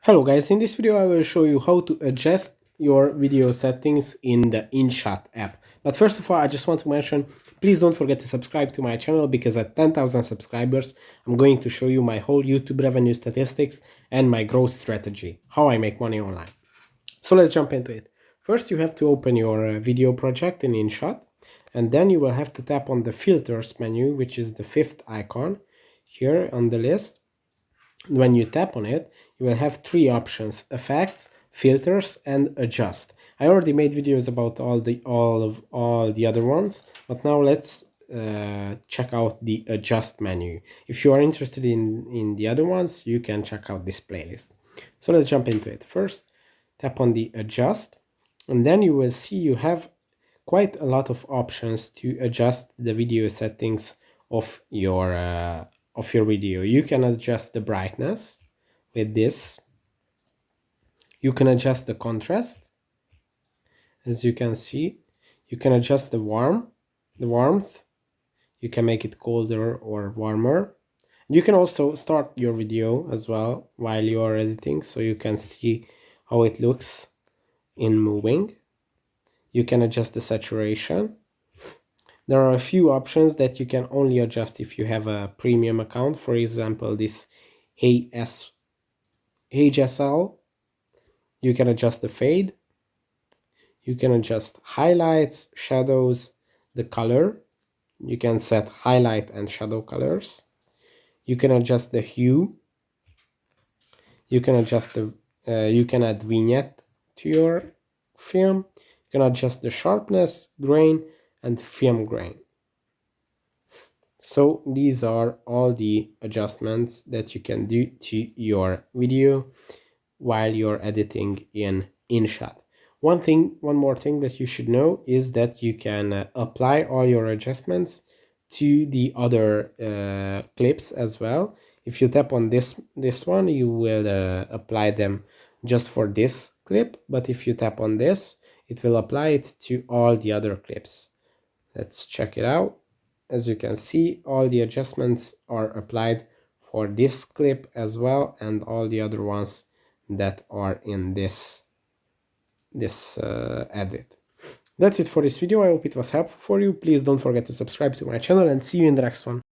Hello guys, in this video I will show you how to adjust your video settings in the InShot app. But first of all, I just want to mention, please don't forget to subscribe to my channel because at 10,000 subscribers, I'm going to show you my whole YouTube revenue statistics and my growth strategy, how I make money online. So let's jump into it. First, you have to open your video project in InShot, and then you will have to tap on the filters menu, which is the fifth icon here on the list. When you tap on it, you will have three options: effects, filters, and adjust. I already made videos about all the other ones, but now let's check out the adjust menu. If you are interested in the other ones, you can check out this playlist. So let's jump into it. First, tap on the adjust, and then you will see you have quite a lot of options to adjust the video settings of your video. You can adjust the brightness with this. You can adjust the contrast, as you can see. You can adjust the warmth. You can make it colder or warmer. You can also start your video as well while you are editing, so you can see how it looks in moving. You can adjust the saturation. There are a few options that you can only adjust if you have a premium account. For example, this HSL. You can adjust the fade. You can adjust highlights, shadows, the color. You can set highlight and shadow colors. You can adjust the hue. You can adjust you can add vignette to your film. You can adjust the sharpness, grain, and film grain. So these are all the adjustments that you can do to your video while you're editing in InShot. One more thing that you should know is that you can apply all your adjustments to the other clips as well. If you tap on this one, you will apply them just for this clip, but if you tap on this, it will apply it to all the other clips. Let's check it out. As you can see, all the adjustments are applied for this clip as well, and all the other ones that are in this edit. That's it for this video. I hope it was helpful for you. Please don't forget to subscribe to my channel and see you in the next one.